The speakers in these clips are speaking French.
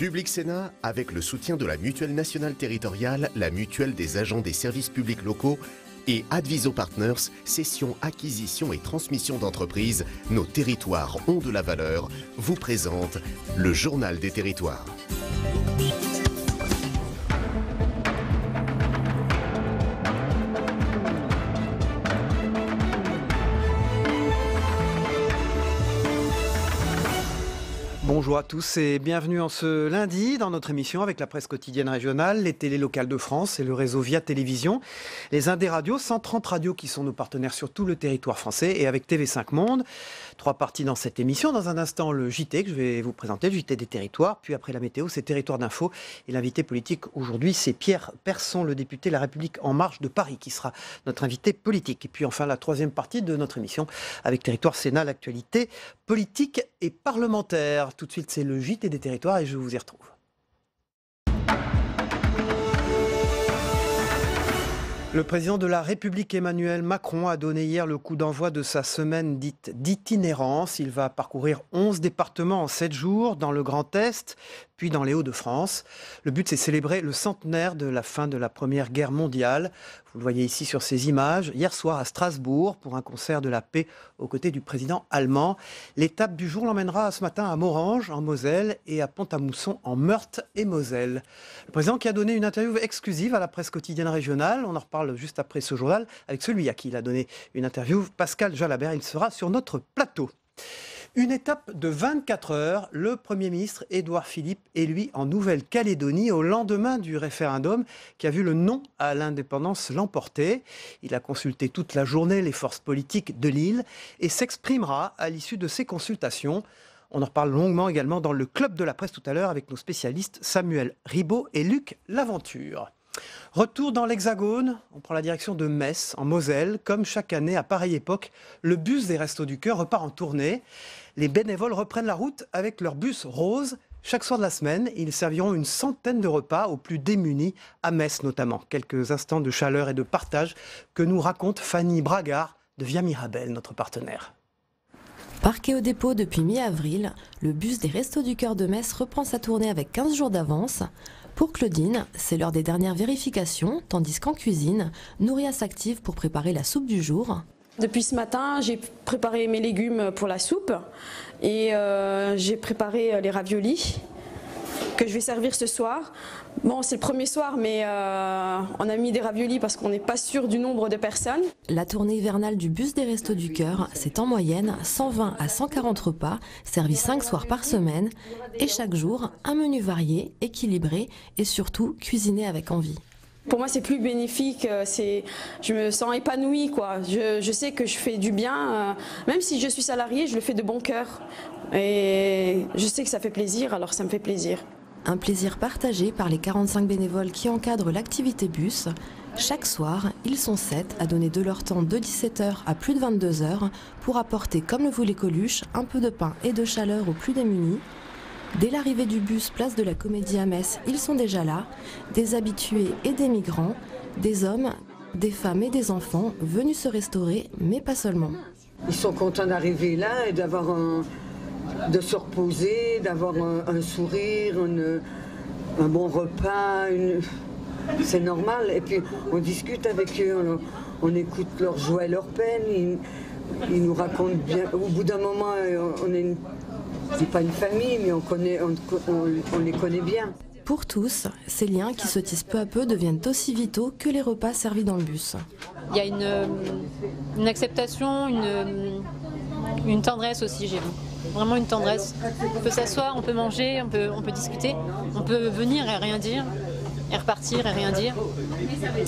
Public Sénat, avec le soutien de la Mutuelle nationale territoriale, la Mutuelle des agents des services publics locaux et Adviso Partners, cession, acquisition et transmission d'entreprises, nos territoires ont de la valeur, vous présente le Journal des territoires. Bonjour à tous et bienvenue en ce lundi dans notre émission avec la presse quotidienne régionale, les télés locales de France et le réseau Via Télévision, les Indés Radios, 130 radios qui sont nos partenaires sur tout le territoire français et avec TV5 Monde. 3 parties dans cette émission. Dans un instant, le JT que je vais vous présenter, le JT des territoires. Puis après la météo, c'est Territoire d'Info. Et l'invité politique aujourd'hui, c'est Pierre Persson, le député La République En Marche de Paris, qui sera notre invité politique. Et puis enfin, la troisième partie de notre émission avec Territoire Sénat, l'actualité politique et parlementaire. Tout de suite, c'est le JT des territoires et je vous y retrouve. Le président de la République Emmanuel Macron a donné hier le coup d'envoi de sa semaine dite d'itinérance. Il va parcourir 11 départements en 7 jours dans le Grand Est, puis dans les Hauts-de-France. Le but, c'est célébrer le centenaire de la fin de la Première Guerre mondiale. Vous le voyez ici sur ces images. Hier soir à Strasbourg pour un concert de la paix aux côtés du président allemand. L'étape du jour l'emmènera ce matin à Morhange en Moselle et à Pont-à-Mousson en Meurthe et Moselle. Le président qui a donné une interview exclusive à la presse quotidienne régionale. On en reparle juste après ce journal avec celui à qui il a donné une interview, Pascal Jalabert. Il sera sur notre plateau. Une étape de 24 heures, le Premier ministre Édouard Philippe est lui en Nouvelle-Calédonie au lendemain du référendum qui a vu le non à l'indépendance l'emporter. Il a consulté toute la journée les forces politiques de l'île et s'exprimera à l'issue de ces consultations. On en reparle longuement également dans le Club de la presse tout à l'heure avec nos spécialistes Samuel Ribaud et Luc Laventure. Retour dans l'Hexagone, on prend la direction de Metz, en Moselle. Comme chaque année, à pareille époque, le bus des Restos du Cœur repart en tournée. Les bénévoles reprennent la route avec leur bus rose. Chaque soir de la semaine, ils serviront une centaine de repas aux plus démunis, à Metz notamment. Quelques instants de chaleur et de partage que nous raconte Fanny Bragard de Via Mirabel, notre partenaire. Parqué au dépôt depuis mi-avril, le bus des Restos du Cœur de Metz reprend sa tournée avec 15 jours d'avance. Pour Claudine, c'est l'heure des dernières vérifications, tandis qu'en cuisine, Nouria s'active pour préparer la soupe du jour. Depuis ce matin, j'ai préparé mes légumes pour la soupe et j'ai préparé les raviolis que je vais servir ce soir. Bon, c'est le premier soir, mais on a mis des raviolis parce qu'on n'est pas sûr du nombre de personnes. La tournée hivernale du bus des Restos du Cœur, c'est en moyenne 120 à 140 repas, servis 5 soirs par semaine, et chaque jour, un menu varié, équilibré et surtout cuisiné avec envie. Pour moi, c'est plus bénéfique, je me sens épanouie, quoi. Je sais que je fais du bien, même si je suis salariée, je le fais de bon cœur. Et je sais que ça fait plaisir, alors ça me fait plaisir. Un plaisir partagé par les 45 bénévoles qui encadrent l'activité bus. Chaque soir, ils sont 7 à donner de leur temps de 17h à plus de 22h pour apporter, comme le voulait Coluche, un peu de pain et de chaleur aux plus démunis. Dès l'arrivée du bus place de la Comédie à Metz, ils sont déjà là, des habitués et des migrants, des hommes, des femmes et des enfants venus se restaurer, mais pas seulement. Ils sont contents d'arriver là et de se reposer, d'avoir un sourire, un bon repas. C'est normal. Et puis on discute avec eux, on écoute leurs joies et leurs peines. Ils nous racontent bien. Au bout d'un moment, on est c'est pas une famille, mais on les connaît bien. Pour tous, ces liens qui se tissent peu à peu deviennent aussi vitaux que les repas servis dans le bus. Il y a une acceptation, une tendresse aussi, j'ai vu. Vraiment une tendresse. On peut s'asseoir, on peut manger, on peut discuter, on peut venir et rien dire, et repartir et rien dire.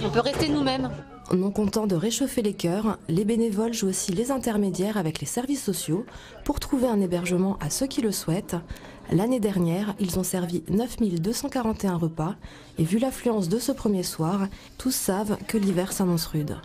On peut rester nous-mêmes. Non contents de réchauffer les cœurs, les bénévoles jouent aussi les intermédiaires avec les services sociaux pour trouver un hébergement à ceux qui le souhaitent. L'année dernière, ils ont servi 9241 repas et vu l'affluence de ce premier soir, tous savent que l'hiver s'annonce rude.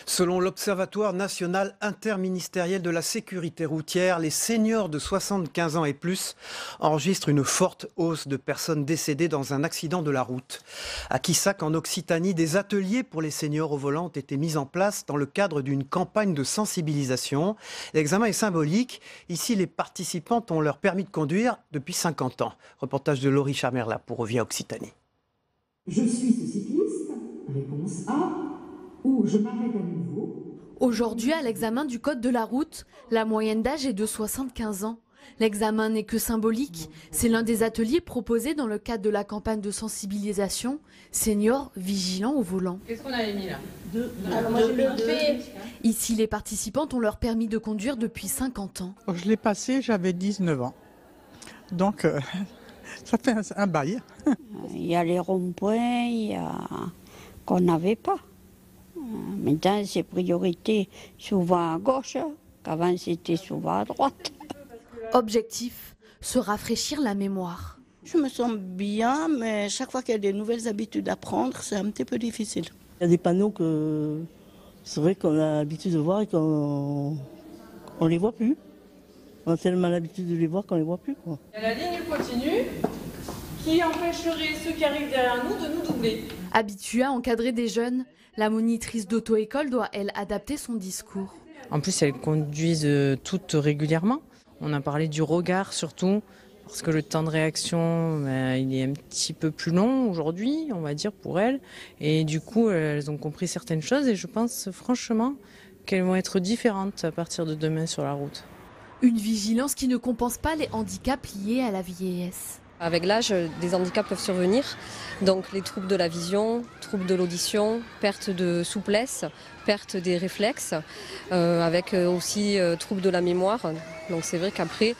Selon l'Observatoire national interministériel de la sécurité routière, les seniors de 75 ans et plus enregistrent une forte hausse de personnes décédées dans un accident de la route. À Quissac, en Occitanie, des ateliers pour les seniors au volant ont été mis en place dans le cadre d'une campagne de sensibilisation. L'examen est symbolique. Ici, les participants ont leur permis de conduire depuis 50 ans. Reportage de Laurie Chamerla pour Ovia Occitanie. Je suis ce cycliste, réponse A, ou je m'arrête à nouveau. Aujourd'hui, à l'examen du code de la route, la moyenne d'âge est de 75 ans. L'examen n'est que symbolique. C'est l'un des ateliers proposés dans le cadre de la campagne de sensibilisation Seniors vigilants au volant. Qu'est-ce qu'on avait mis là? Ici, les participants ont leur permis de conduire depuis 50 ans. Je l'ai passé, j'avais 19 ans. Donc, ça fait un bail. Il y a les ronds-points qu'on n'avait pas. Maintenant, c'est priorité souvent à gauche, qu'avant c'était souvent à droite. Objectif, se rafraîchir la mémoire. Je me sens bien, mais chaque fois qu'il y a des nouvelles habitudes à prendre, c'est un petit peu difficile. Il y a des panneaux que c'est vrai qu'on a l'habitude de voir et qu'on ne les voit plus. On a tellement l'habitude de les voir qu'on ne les voit plus, quoi. Il y a la ligne continue qui empêcherait ceux qui arrivent derrière nous de nous doubler. Habituée à encadrer des jeunes, la monitrice d'auto-école doit, elle, adapter son discours. En plus, elles conduisent toutes régulièrement. On a parlé du regard surtout, parce que le temps de réaction, il est un petit peu plus long aujourd'hui, on va dire, pour elles. Et du coup, elles ont compris certaines choses et je pense franchement qu'elles vont être différentes à partir de demain sur la route. Une vigilance qui ne compense pas les handicaps liés à la vieillesse. Avec l'âge, des handicaps peuvent survenir, donc les troubles de la vision, troubles de l'audition, perte de souplesse, perte des réflexes, avec aussi troubles de la mémoire. Donc c'est vrai qu'après,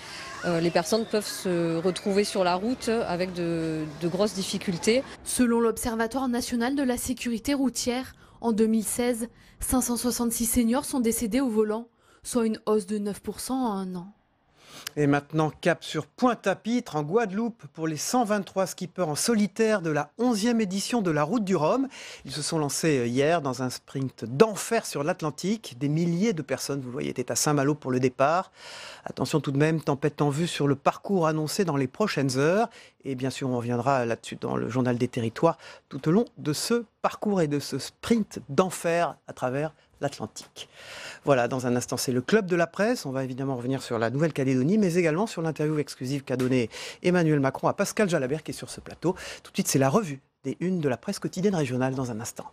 les personnes peuvent se retrouver sur la route avec de grosses difficultés. Selon l'Observatoire national de la sécurité routière, en 2016, 566 seniors sont décédés au volant, soit une hausse de 9% en un an. Et maintenant, cap sur Pointe-à-Pitre, en Guadeloupe, pour les 123 skippers en solitaire de la 11e édition de la Route du Rhum. Ils se sont lancés hier dans un sprint d'enfer sur l'Atlantique. Des milliers de personnes, vous le voyez, étaient à Saint-Malo pour le départ. Attention tout de même, tempête en vue sur le parcours annoncé dans les prochaines heures. Et bien sûr, on reviendra là-dessus dans le Journal des Territoires tout au long de ce parcours et de ce sprint d'enfer à travers l'Atlantique. Voilà, dans un instant, c'est le Club de la Presse. On va évidemment revenir sur la Nouvelle-Calédonie, mais également sur l'interview exclusive qu'a donnée Emmanuel Macron à Pascal Jalabert, qui est sur ce plateau. Tout de suite, c'est la revue des unes de la presse quotidienne régionale dans un instant.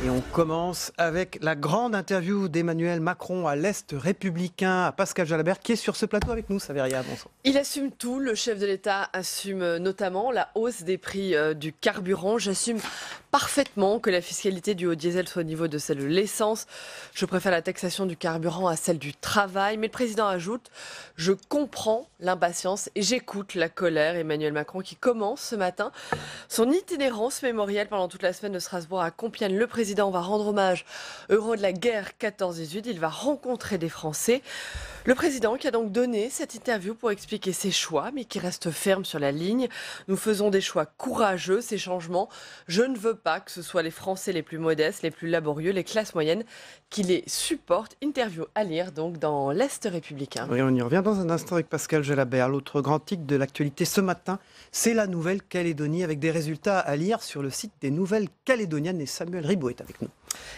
Et on commence avec la grande interview d'Emmanuel Macron à l'Est républicain, à Pascal Jalabert, qui est sur ce plateau avec nous. Saveria, bonsoir. Il assume tout. Le chef de l'État assume notamment la hausse des prix du carburant. J'assume parfaitement que la fiscalité du haut diesel soit au niveau de celle de l'essence. Je préfère la taxation du carburant à celle du travail. Mais le président ajoute « Je comprends l'impatience et j'écoute la colère ». Emmanuel Macron qui commence ce matin son itinérance mémorielle pendant toute la semaine de Strasbourg à Compiègne. Le président va rendre hommage aux héros de la guerre 14-18. Il va rencontrer des Français. Le président qui a donc donné cette interview pour expliquer ses choix, mais qui reste ferme sur la ligne. Nous faisons des choix courageux, ces changements. Je ne veux pas que ce soit les Français les plus modestes, les plus laborieux, les classes moyennes qui les supportent. Interview à lire donc dans l'Est républicain. Oui, on y revient dans un instant avec Pascal Jalabert. L'autre grand titre de l'actualité ce matin, c'est la Nouvelle-Calédonie avec des résultats à lire sur le site des Nouvelles-Calédoniennes. Et Samuel Ribaud est avec nous.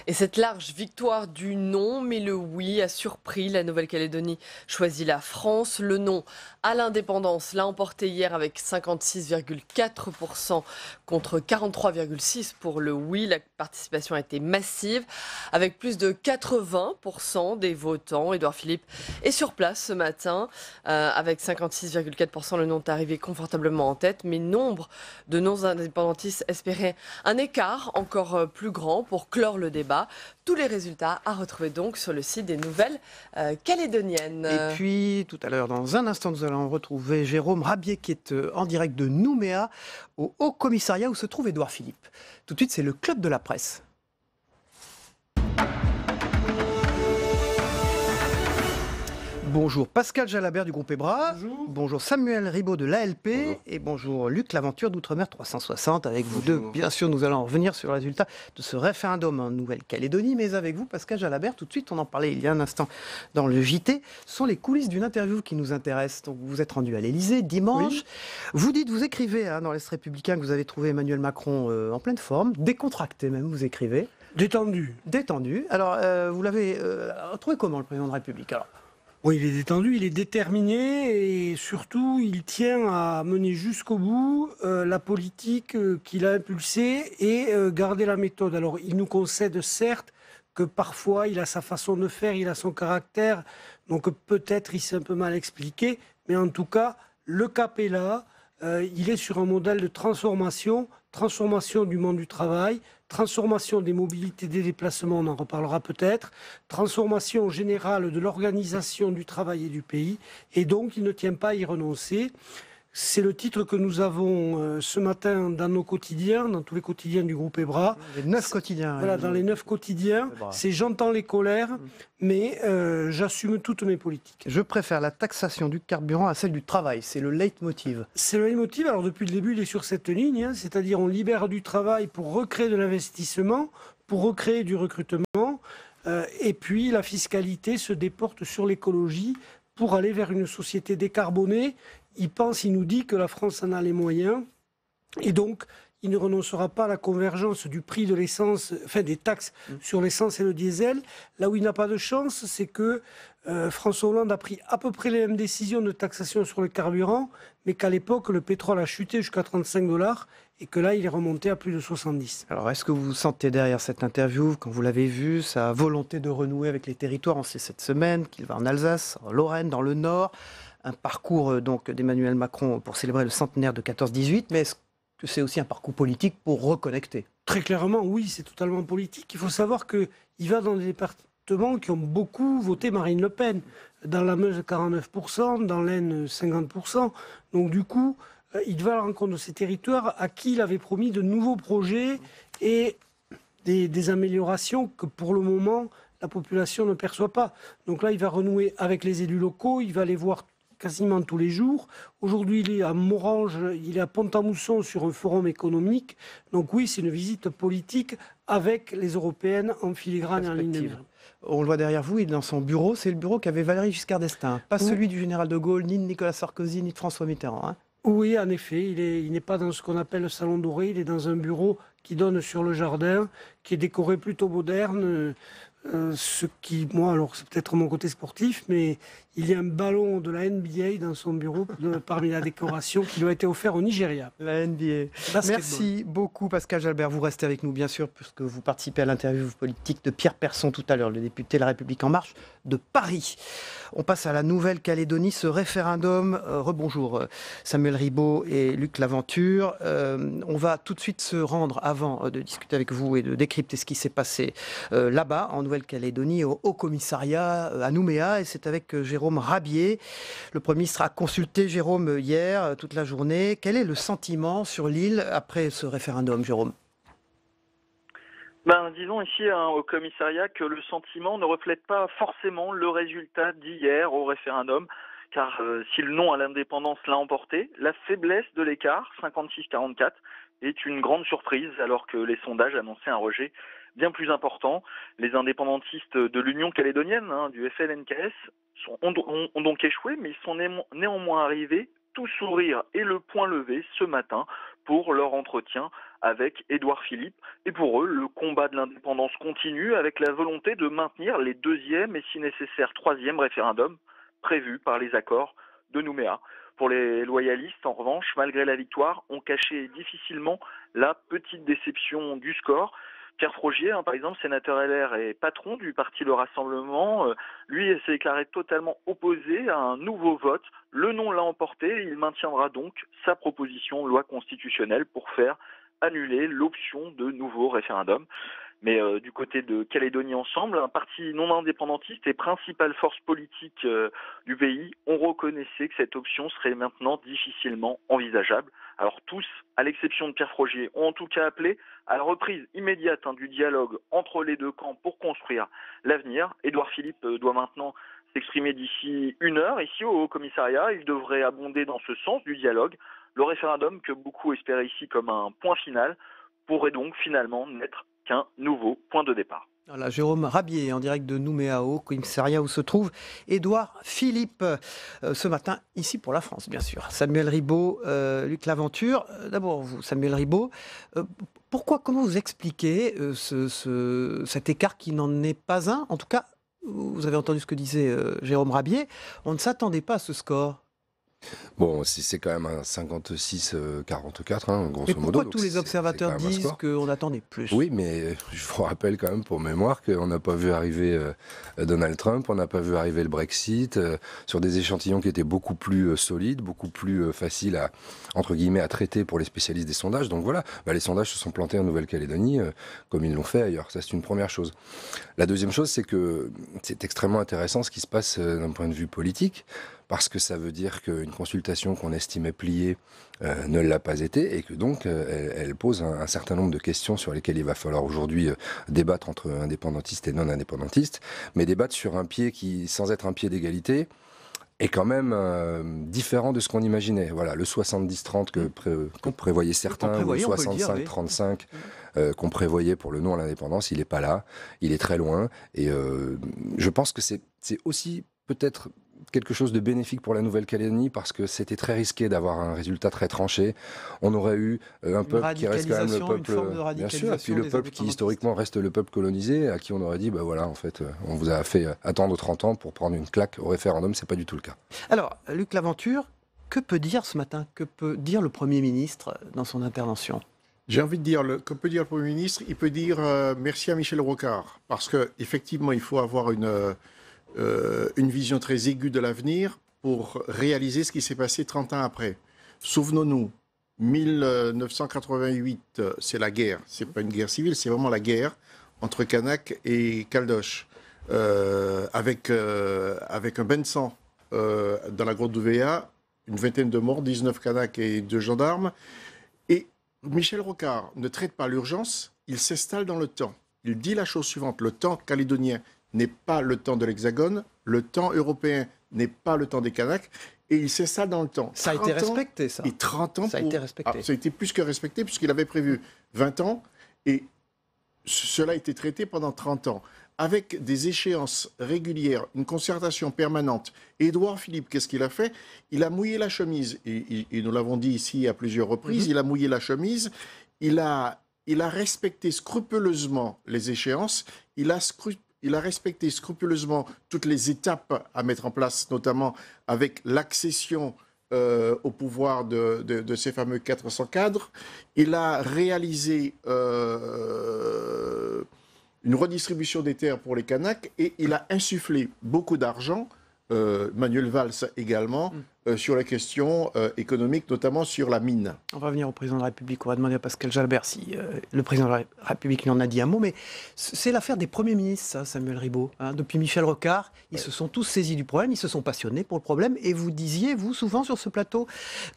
Et cette large victoire du non, mais le oui a surpris. La Nouvelle-Calédonie choisit la France. Le non à l'indépendance l'a emporté hier avec 56,4% contre 43,6% pour le oui. La participation a été massive avec plus de 80% des votants. Édouard Philippe est sur place ce matin avec 56,4%. Le non est arrivé confortablement en tête, mais nombre de non-indépendantistes espéraient un écart encore plus grand pour clore le débat. Tous les résultats à retrouver donc sur le site des Nouvelles-Calédoniennes. Et puis, tout à l'heure, dans un instant, nous allons retrouver Jérôme Rabier qui est en direct de Nouméa, au Haut-Commissariat où se trouve Édouard Philippe. Tout de suite, c'est le Club de la Presse. Bonjour Pascal Jalabert du groupe EBRA. Bonjour Samuel Ribaud de l'ALP. Bonjour. Et bonjour Luc Laventure d'Outre-mer 360. Avec vous deux, bien sûr, nous allons revenir sur le résultat de ce référendum en Nouvelle-Calédonie. Mais avec vous, Pascal Jalabert, tout de suite, on en parlait il y a un instant dans le JT. Ce sont les coulisses d'une interview qui nous intéressent. Donc, vous vous êtes rendu à l'Élysée dimanche. Oui. Vous écrivez dans l'Est républicain que vous avez trouvé Emmanuel Macron en pleine forme, décontracté même, vous écrivez. Détendu. Alors, vous l'avez trouvé comment, le président de la République alors? Oui, il est détendu, il est déterminé et surtout, il tient à mener jusqu'au bout la politique qu'il a impulsée et garder la méthode. Alors, il nous concède certes que parfois, il a sa façon de faire, il a son caractère, donc peut-être il s'est un peu mal expliqué, mais en tout cas, le cap est là. Il est sur un modèle de transformation du monde du travail, transformation des mobilités, des déplacements, on en reparlera peut-être, transformation générale de l'organisation du travail et du pays, et donc il ne tient pas à y renoncer. C'est le titre que nous avons ce matin dans nos quotidiens, dans tous les quotidiens du groupe EBRA. Les 9 quotidiens. Voilà, dans les 9 quotidiens, c'est j'entends les colères, mais j'assume toutes mes politiques. Je préfère la taxation du carburant à celle du travail, c'est le leitmotiv. C'est le leitmotiv, alors depuis le début il est sur cette ligne, c'est-à-dire on libère du travail pour recréer de l'investissement, pour recréer du recrutement, et puis la fiscalité se déporte sur l'écologie pour aller vers une société décarbonée. Il nous dit que la France en a les moyens et donc il ne renoncera pas à la convergence du prix de l'essence, enfin des taxes sur l'essence et le diesel. Là où il n'a pas de chance, c'est que François Hollande a pris à peu près les mêmes décisions de taxation sur le carburant, mais qu'à l'époque le pétrole a chuté jusqu'à 35 $ et que là il est remonté à plus de 70. Alors est-ce que vous sentez derrière cette interview, quand vous l'avez vue, sa volonté de renouer avec les territoires? On sait cette semaine qu'il va en Alsace, en Lorraine, dans le Nord. Un parcours donc d'Emmanuel Macron pour célébrer le centenaire de 14-18, mais est-ce que c'est aussi un parcours politique pour reconnecter? Très clairement, oui, c'est totalement politique. Il faut savoir qu'il va dans des départements qui ont beaucoup voté Marine Le Pen. Dans la Meuse, 49%, dans l'Aisne, 50%. Donc du coup, il va à la rencontre de ces territoires à qui il avait promis de nouveaux projets et des améliorations que pour le moment, la population ne perçoit pas. Donc là, il va renouer avec les élus locaux, il va les voir quasiment tous les jours. Aujourd'hui, il est à Morange, il est à Pont-à-Mousson sur un forum économique. Donc oui, c'est une visite politique avec les Européennes en filigrane et en ligne de mire. On le voit derrière vous, il est dans son bureau. C'est le bureau qu'avait Valéry Giscard d'Estaing. Pas celui du général de Gaulle, ni de Nicolas Sarkozy, ni de François Mitterrand. Oui, en effet. Il n'est pas dans ce qu'on appelle le salon doré. Il est dans un bureau qui donne sur le jardin, qui est décoré plutôt moderne. Ce qui, moi, alors c'est peut-être mon côté sportif, mais il y a un ballon de la NBA dans son bureau parmi la décoration qui lui a été offert au Nigeria. La NBA. Merci beaucoup Pascal Jalabert. Vous restez avec nous bien sûr puisque vous participez à l'interview politique de Pierre Persson tout à l'heure, le député La République En Marche de Paris. On passe à la Nouvelle-Calédonie, ce référendum. Rebonjour Samuel Ribaud et Luc Laventure. On va tout de suite se rendre, avant de discuter avec vous et de décrypter ce qui s'est passé là-bas en Nouvelle-Calédonie, au Haut-Commissariat à Nouméa, et c'est avec Jérôme Rabier. Le Premier ministre a consulté Jérôme hier, toute la journée. Quel est le sentiment sur l'île après ce référendum, Jérôme? Disons ici au commissariat que le sentiment ne reflète pas forcément le résultat d'hier au référendum, car si le non à l'indépendance l'a emporté, la faiblesse de l'écart, 56-44, est une grande surprise alors que les sondages annonçaient un rejet bien plus important. Les indépendantistes de l'Union calédonienne, du FLNKS, ont donc échoué, mais ils sont néanmoins arrivés tout sourire et le poing levé ce matin pour leur entretien avec Édouard Philippe. Et pour eux, le combat de l'indépendance continue avec la volonté de maintenir les deuxième et si nécessaire troisième référendums prévus par les accords de Nouméa. Pour les loyalistes, en revanche, malgré la victoire, ont caché difficilement la petite déception du score. Pierre Frogier, par exemple, sénateur LR et patron du parti Le Rassemblement, lui s'est déclaré totalement opposé à un nouveau vote. Le non l'a emporté et il maintiendra donc sa proposition de loi constitutionnelle pour faire annuler l'option de nouveau référendum. Mais du côté de Calédonie Ensemble, un parti non indépendantiste et principale force politique du pays, on reconnaissait que cette option serait maintenant difficilement envisageable. Alors tous, à l'exception de Pierre Frogier, ont en tout cas appelé à la reprise immédiate du dialogue entre les deux camps pour construire l'avenir. Édouard Philippe doit maintenant s'exprimer d'ici 1 heure. Ici, au Haut-Commissariat, il devrait abonder dans ce sens du dialogue. Le référendum, que beaucoup espéraient ici comme un point final, pourrait donc finalement n'être qu'un nouveau point de départ. Voilà, Jérôme Rabier, en direct de Nouméa, au commissariat où se trouve Édouard Philippe, ce matin, ici pour la France, bien sûr. Samuel Ribaud, Luc Laventure. D'abord, vous, Samuel Ribaud, comment vous expliquez cet écart qui n'en est pas un? En tout cas, vous avez entendu ce que disait Jérôme Rabier, on ne s'attendait pas à ce score. Bon, c'est quand même un 56-44, hein, grosso modo. Mais pourquoi tous les observateurs disent qu'on attendait plus? Oui, mais je vous rappelle quand même pour mémoire qu'on n'a pas vu arriver Donald Trump, on n'a pas vu arriver le Brexit, sur des échantillons qui étaient beaucoup plus solides, beaucoup plus faciles à, entre guillemets, à traiter pour les spécialistes des sondages. Donc voilà, les sondages se sont plantés en Nouvelle-Calédonie, comme ils l'ont fait ailleurs. Ça, c'est une première chose. La deuxième chose, c'est que c'est extrêmement intéressant ce qui se passe d'un point de vue politique, parce que ça veut dire qu'une consultation qu'on estimait pliée ne l'a pas été, et que donc elle pose un certain nombre de questions sur lesquelles il va falloir aujourd'hui débattre entre indépendantistes et non-indépendantistes, mais débattre sur un pied qui, sans être un pied d'égalité, est quand même différent de ce qu'on imaginait. Voilà, le 70-30 que prévoyaient certains, ou le 65-35 qu'on prévoyait pour le non à l'indépendance, il n'est pas là, il est très loin, et je pense que c'est aussi peut-être quelque chose de bénéfique pour la Nouvelle-Calédonie, parce que c'était très risqué d'avoir un résultat très tranché. On aurait eu un peuple qui reste quand même le peuple, bien sûr, et puis le peuple qui historiquement reste le peuple colonisé, à qui on aurait dit, voilà, en fait, on vous a fait attendre 30 ans pour prendre une claque au référendum. C'est pas du tout le cas. Alors, Luc Laventure, que peut dire ce matin, que peut dire le Premier ministre dans son intervention? J'ai envie de dire, que peut dire le Premier ministre? Il peut dire merci à Michel Rocard, parce qu'effectivement, il faut avoir une vision très aiguë de l'avenir pour réaliser ce qui s'est passé 30 ans après. Souvenons-nous, 1988, c'est la guerre. C'est pas une guerre civile, c'est vraiment la guerre entre Kanak et Caldoche, avec un bain de sang dans la grotte d'Ouvéa, une vingtaine de morts, 19 Kanak et 2 gendarmes. Et Michel Rocard ne traite pas l'urgence, il s'installe dans le temps. Il dit la chose suivante: le temps calédonien n'est pas le temps de l'Hexagone, le temps européen n'est pas le temps des Kanaks, et il s'installe dans le temps. Ça a été respecté, ça. Et 30 ans. Ça a été respecté. Ça a été plus que respecté, puisqu'il avait prévu 20 ans, et cela a été traité pendant 30 ans, avec des échéances régulières, une concertation permanente. Édouard Philippe, qu'est-ce qu'il a fait? Il a mouillé la chemise, et nous l'avons dit ici à plusieurs reprises, il a mouillé la chemise, il a respecté scrupuleusement les échéances, il a respecté scrupuleusement toutes les étapes à mettre en place, notamment avec l'accession au pouvoir de ces fameux 400 cadres. Il a réalisé une redistribution des terres pour les Kanaks, et il a insufflé beaucoup d'argent, Manuel Valls également, sur la question économique, notamment sur la mine. On va venir au président de la République, on va demander à Pascal Jalbert si le président de la République lui en a dit un mot, mais c'est l'affaire des premiers ministres, ça, Samuel Ribaud. Depuis Michel Rocard, ils se sont tous saisis du problème, ils se sont passionnés pour le problème, et vous disiez, vous, souvent sur ce plateau,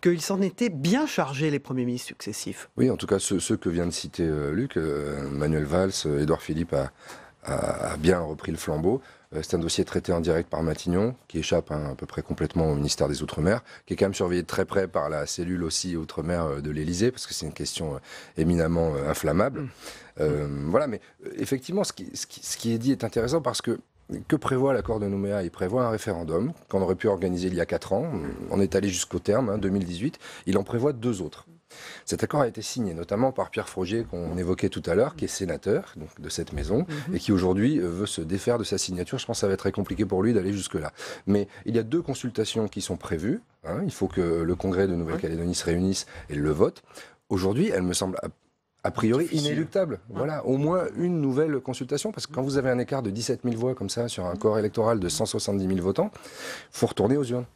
qu'ils s'en étaient bien chargés, les premiers ministres successifs. Oui, en tout cas, ceux que vient de citer Luc, Manuel Valls, Édouard Philippe a bien repris le flambeau. C'est un dossier traité en direct par Matignon, qui échappe à peu près complètement au ministère des Outre-mer, qui est quand même surveillé de très près par la cellule aussi Outre-mer de l'Élysée, parce que c'est une question éminemment inflammable. Voilà, mais effectivement, ce qui est dit est intéressant, parce que prévoit l'accord de Nouméa? Il prévoit un référendum qu'on aurait pu organiser il y a 4 ans. On est allé jusqu'au terme, 2018. Il en prévoit 2 autres. Cet accord a été signé notamment par Pierre Frogier, qu'on évoquait tout à l'heure, qui est sénateur donc, de cette maison, et qui aujourd'hui veut se défaire de sa signature. Je pense que ça va être très compliqué pour lui d'aller jusque-là. Mais il y a 2 consultations qui sont prévues. Il faut que le Congrès de Nouvelle-Calédonie se réunisse et le vote. Aujourd'hui, elle me semble a priori inéluctable. Voilà, au moins une nouvelle consultation, parce que quand vous avez un écart de 17 000 voix comme ça sur un corps électoral de 170 000 votants, il faut retourner aux urnes.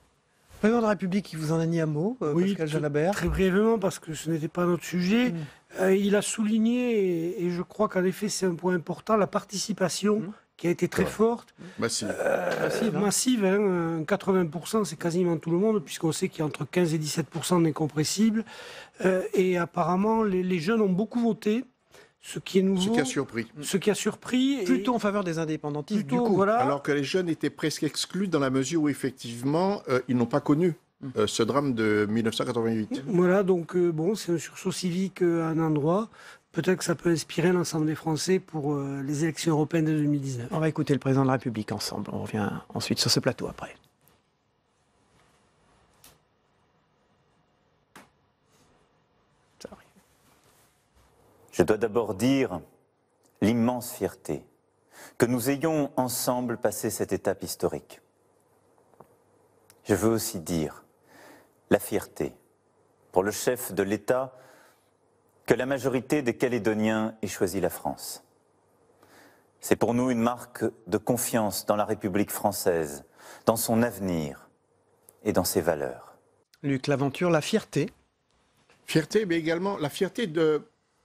Le président de la République, il vous en a dit un mot, Pascal Jalabert? Très brièvement, parce que ce n'était pas notre sujet. Il a souligné, et je crois qu'en effet c'est un point important, la participation qui a été très forte. Massive. Massive, 80%, c'est quasiment tout le monde, puisqu'on sait qu'il y a entre 15 et 17% d'incompressibles. Et apparemment, les jeunes ont beaucoup voté, Ce qui est nouveau. Ce qui a surpris. Ce qui a surpris. Plutôt en faveur des indépendantistes, du coup. Voilà. Alors que les jeunes étaient presque exclus dans la mesure où, effectivement, ils n'ont pas connu ce drame de 1988. Voilà, donc bon, c'est un sursaut civique à un endroit. Peut-être que ça peut inspirer l'ensemble des Français pour les élections européennes de 2019. On va écouter le président de la République ensemble. On revient ensuite sur ce plateau après. Je dois d'abord dire l'immense fierté que nous ayons ensemble passé cette étape historique. Je veux aussi dire la fierté pour le chef de l'État que la majorité des Calédoniens ait choisi la France. C'est pour nous une marque de confiance dans la République française, dans son avenir et dans ses valeurs. Luc Laventure, la fierté. Fierté, mais également la fierté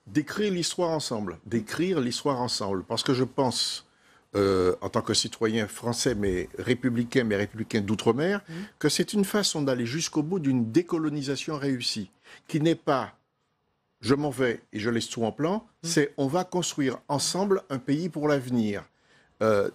d'écrire l'histoire ensemble. D'écrire l'histoire ensemble. Parce que je pense, en tant que citoyen français, mais républicain d'outre-mer, que c'est une façon d'aller jusqu'au bout d'une décolonisation réussie, qui n'est pas je m'en vais et je laisse tout en plan, c'est on va construire ensemble un pays pour l'avenir,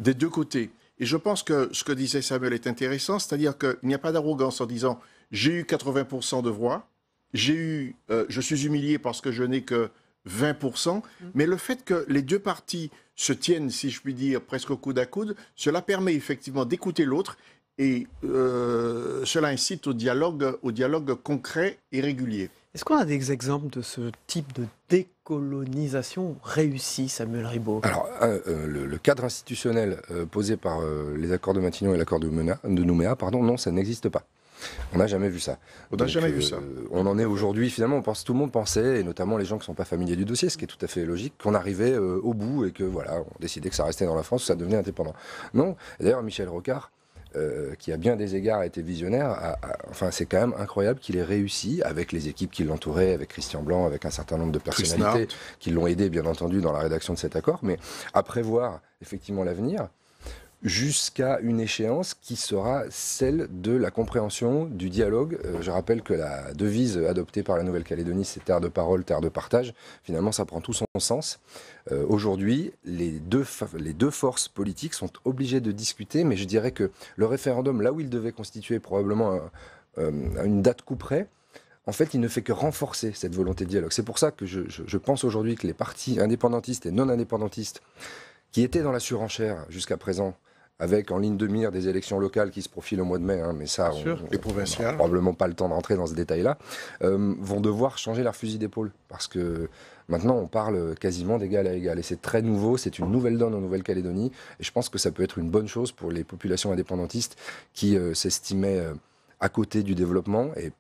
des deux côtés. Et je pense que ce que disait Samuel est intéressant, c'est-à-dire qu'il n'y a pas d'arrogance en disant j'ai eu 80% de voix, je suis humilié parce que je n'ai que 20%, mais le fait que les deux parties se tiennent, si je puis dire, presque au coude à coude, cela permet effectivement d'écouter l'autre et cela incite au dialogue concret et régulier. Est-ce qu'on a des exemples de ce type de décolonisation réussie, Samuel Ribaud? Alors, le cadre institutionnel posé par les accords de Matignon et l'accord de Nouméa, non, ça n'existe pas. On n'a jamais vu ça. On n'a jamais vu ça. On en est aujourd'hui, finalement, tout le monde pensait, et notamment les gens qui ne sont pas familiers du dossier, ce qui est tout à fait logique, qu'on arrivait au bout et que voilà, on décidait que ça restait dans la France, que ça devenait indépendant. Non. D'ailleurs, Michel Rocard, qui à bien des égards a été visionnaire, enfin c'est quand même incroyable qu'il ait réussi avec les équipes qui l'entouraient, avec Christian Blanc, avec un certain nombre de personnalités qui l'ont aidé bien entendu dans la rédaction de cet accord, mais à prévoir effectivement l'avenir jusqu'à une échéance qui sera celle de la compréhension, du dialogue. Je rappelle que la devise adoptée par la Nouvelle-Calédonie, c'est terre de parole, terre de partage. Finalement, ça prend tout son sens. Aujourd'hui, les deux forces politiques sont obligées de discuter, mais je dirais que le référendum, là où il devait constituer probablement une date coup près, en fait, il ne fait que renforcer cette volonté de dialogue. C'est pour ça que je pense aujourd'hui que les partis indépendantistes et non indépendantistes qui étaient dans la surenchère jusqu'à présent, avec en ligne de mire des élections locales qui se profilent au mois de mai, mais ça, on n'a probablement pas le temps de rentrer dans ce détail-là, vont devoir changer leur fusil d'épaule. Parce que maintenant, on parle quasiment d'égal à égal. Et c'est très nouveau, c'est une nouvelle donne en Nouvelle-Calédonie. Et je pense que ça peut être une bonne chose pour les populations indépendantistes qui s'estimaient à côté du développement, et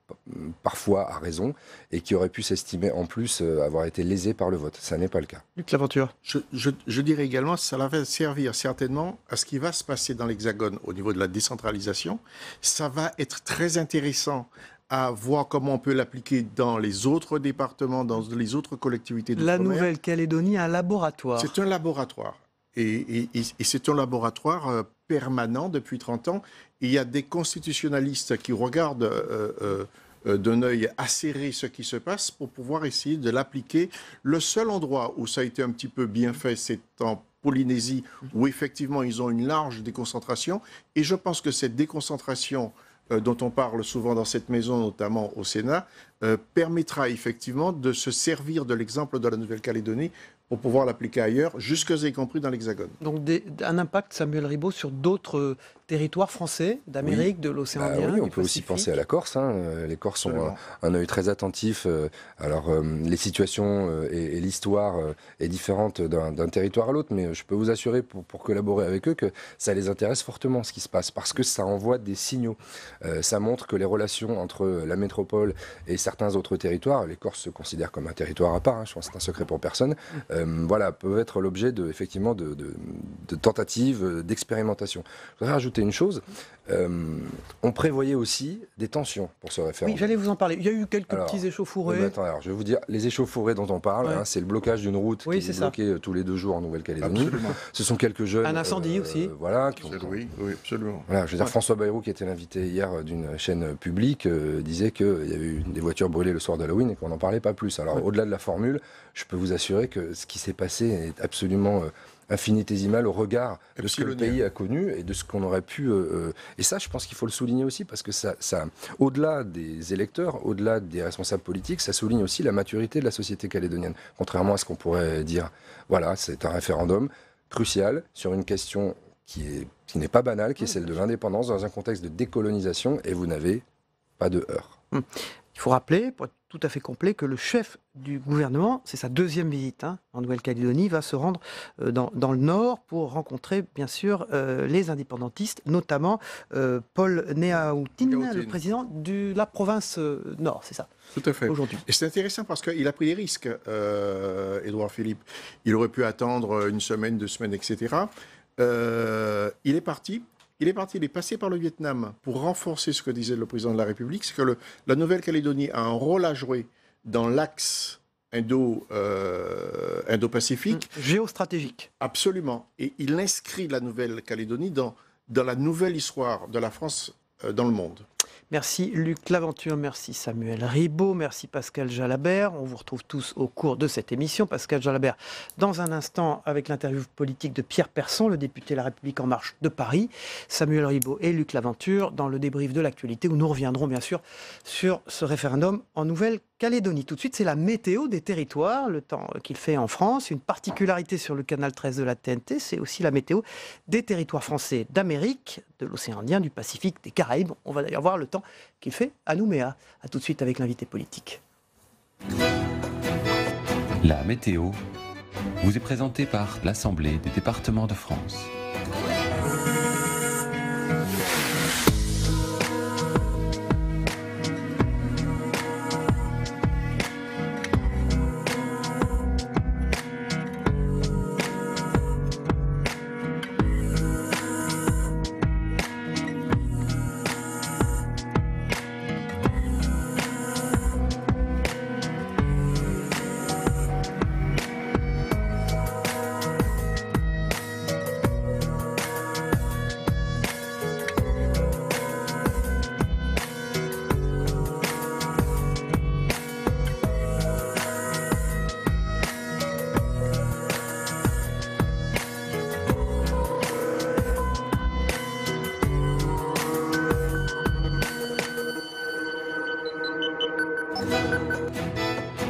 parfois à raison, et qui auraient pu s'estimer en plus avoir été lésés par le vote. Ça n'est pas le cas. Luc Laventure. Je dirais également que ça va servir certainement à ce qui va se passer dans l'Hexagone au niveau de la décentralisation. Ça va être très intéressant à voir comment on peut l'appliquer dans les autres départements, dans les autres collectivités d'outre-mer. La Nouvelle-Calédonie, un laboratoire. C'est un laboratoire. Et c'est un laboratoire permanent depuis 30 ans. Il y a des constitutionnalistes qui regardent d'un œil acéré ce qui se passe pour pouvoir essayer de l'appliquer. Le seul endroit où ça a été un petit peu bien fait, c'est en Polynésie, où effectivement ils ont une large déconcentration. Et je pense que cette déconcentration dont on parle souvent dans cette maison, notamment au Sénat, permettra effectivement de se servir de l'exemple de la Nouvelle-Calédonie pour pouvoir l'appliquer ailleurs, jusque y compris dans l'Hexagone. Donc un impact, Samuel Ribaud, sur d'autres territoires français, d'Amérique, de l'océan Indien, oui, on peut aussi penser à la Corse. Les Corses ont un œil très attentif. Alors, les situations et l'histoire est différente d'un territoire à l'autre, mais je peux vous assurer, pour collaborer avec eux, que ça les intéresse fortement, ce qui se passe, parce que ça envoie des signaux. Ça montre que les relations entre la métropole et certains autres territoires, les Corses se considèrent comme un territoire à part, je pense que c'est un secret pour personne, peuvent être l'objet effectivement de tentatives, d'expérimentation. Je voudrais rajouter rajouter une chose. On prévoyait aussi des tensions pour ce référendum. Oui, j'allais vous en parler. Il y a eu quelques petits échauffourées. Alors, je vais vous dire, les échauffourées dont on parle, c'est le blocage d'une route qui est bloquée tous les 2 jours en Nouvelle-Calédonie. Ce sont quelques jeunes. Un incendie aussi. Voilà. Oui, absolument. Voilà, je veux dire, François Bayrou, qui était l'invité hier d'une chaîne publique, disait qu'il y avait eu des voitures brûlées le soir d'Halloween et qu'on n'en parlait pas plus. Alors, au-delà de la formule, je peux vous assurer que ce qui s'est passé est absolument infinitésimal au regard de ce que le pays a connu et de ce qu'on aurait pu... et ça, je pense qu'il faut le souligner aussi, parce que ça, au-delà des électeurs, au-delà des responsables politiques, ça souligne aussi la maturité de la société calédonienne. Contrairement à ce qu'on pourrait dire, voilà, c'est un référendum crucial sur une question qui n'est pas banale, qui est celle de l'indépendance, dans un contexte de décolonisation, et vous n'avez pas de heurts. Il faut rappeler, pour être tout à fait complet, que le chef du gouvernement, c'est sa 2e visite en Nouvelle-Calédonie, va se rendre dans le Nord pour rencontrer, bien sûr, les indépendantistes, notamment Paul Néaoutine, le président de la province Nord, c'est ça? Tout à fait. Aujourd'hui. Et c'est intéressant parce qu'il a pris des risques, Édouard Philippe. Il aurait pu attendre 1 semaine, 2 semaines, etc. Il est parti. Il est passé par le Vietnam pour renforcer ce que disait le président de la République, c'est que la Nouvelle-Calédonie a un rôle à jouer dans l'axe indo-pacifique. Géostratégique. Absolument. Et il inscrit la Nouvelle-Calédonie dans la nouvelle histoire de la France dans le monde. Merci Luc Laventure, merci Samuel Ribaud, merci Pascal Jalabert. On vous retrouve tous au cours de cette émission. Pascal Jalabert, dans un instant, avec l'interview politique de Pierre Persson, le député La République En Marche de Paris. Samuel Ribaud et Luc Laventure dans le débrief de l'actualité, où nous reviendrons bien sûr sur ce référendum en Nouvelle-Calédonie. Tout de suite, c'est la météo des territoires, le temps qu'il fait en France. Une particularité sur le canal 13 de la TNT, c'est aussi la météo des territoires français d'Amérique, de l'océan Indien, du Pacifique, des Caraïbes. On va d'ailleurs voir le temps qu'il fait à Nouméa. A tout de suite avec l'invité politique. La météo vous est présentée par l'Assemblée des départements de France.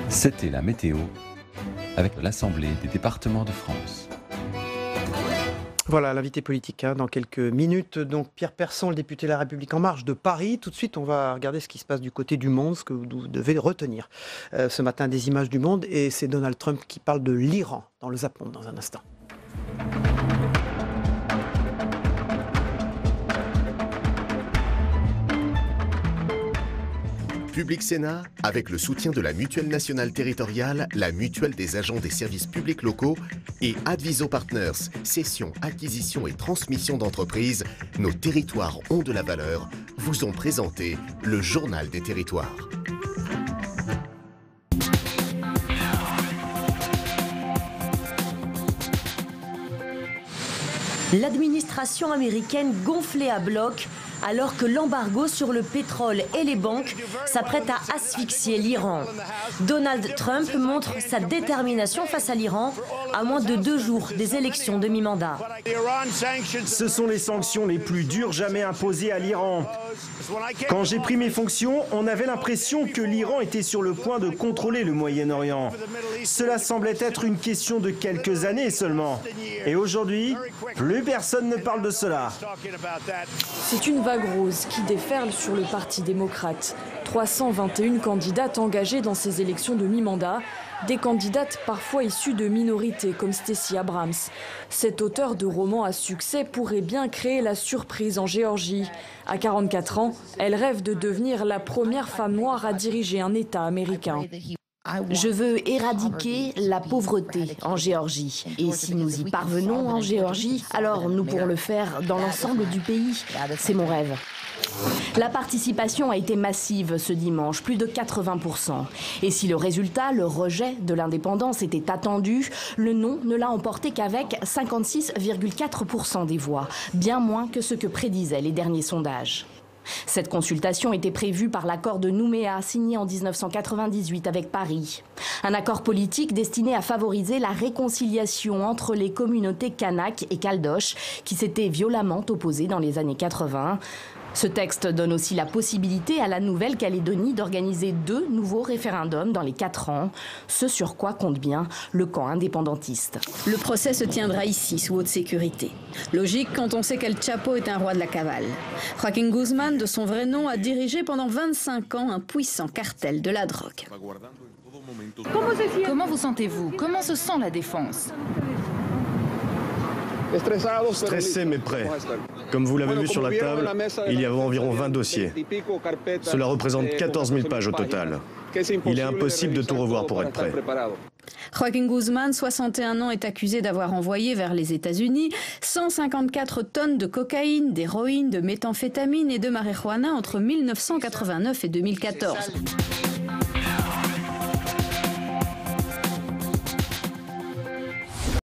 C'était la météo avec l'Assemblée des départements de France. Voilà, l'invité politique dans quelques minutes. Donc Pierre Persson, le député de La République En Marche de Paris. Tout de suite, on va regarder ce qui se passe du côté du monde, ce que vous devez retenir. Ce matin, des images du monde, et c'est Donald Trump qui parle de l'Iran dans le Japon dans un instant. Public Sénat, avec le soutien de la Mutuelle nationale territoriale, la Mutuelle des agents des services publics locaux et Adviso Partners, cession, acquisition et transmission d'entreprises, nos territoires ont de la valeur, vous ont présenté le Journal des territoires. L'administration américaine gonflée à bloc alors que l'embargo sur le pétrole et les banques s'apprête à asphyxier l'Iran. Donald Trump montre sa détermination face à l'Iran à moins de 2 jours des élections de mi-mandat. Ce sont les sanctions les plus dures jamais imposées à l'Iran. Quand j'ai pris mes fonctions, on avait l'impression que l'Iran était sur le point de contrôler le Moyen-Orient. Cela semblait être une question de quelques années seulement. Et aujourd'hui, plus personne ne parle de cela. C'est une vague rose qui déferle sur le Parti démocrate. 321 candidates engagées dans ces élections de mi-mandat, des candidates parfois issues de minorités comme Stacey Abrams. Cette auteure de romans à succès pourrait bien créer la surprise en Géorgie. À 44 ans, elle rêve de devenir la première femme noire à diriger un État américain. Je veux éradiquer la pauvreté en Géorgie. Et si nous y parvenons en Géorgie, alors nous pourrons le faire dans l'ensemble du pays. C'est mon rêve. La participation a été massive ce dimanche, plus de 80%. Et si le résultat, le rejet de l'indépendance était attendu, le non ne l'a emporté qu'avec 56,4% des voix, bien moins que ce que prédisaient les derniers sondages. Cette consultation était prévue par l'accord de Nouméa, signé en 1998 avec Paris. Un accord politique destiné à favoriser la réconciliation entre les communautés kanak et caldoche qui s'étaient violemment opposées dans les années 80. Ce texte donne aussi la possibilité à la Nouvelle-Calédonie d'organiser 2 nouveaux référendums dans les 4 ans, ce sur quoi compte bien le camp indépendantiste. Le procès se tiendra ici, sous haute sécurité. Logique quand on sait qu'El Chapo est un roi de la cavale. Joaquín Guzmán, de son vrai nom, a dirigé pendant 25 ans un puissant cartel de la drogue. Comment vous sentez-vous? Comment se sent la défense? Stressé mais prêt. Comme vous l'avez vu sur la table, il y avait environ 20 dossiers. Cela représente 14 000 pages au total. Il est impossible de tout revoir pour être prêt. Joaquín Guzmán, 61 ans, est accusé d'avoir envoyé vers les États-Unis 154 tonnes de cocaïne, d'héroïne, de méthamphétamine et de marijuana entre 1989 et 2014.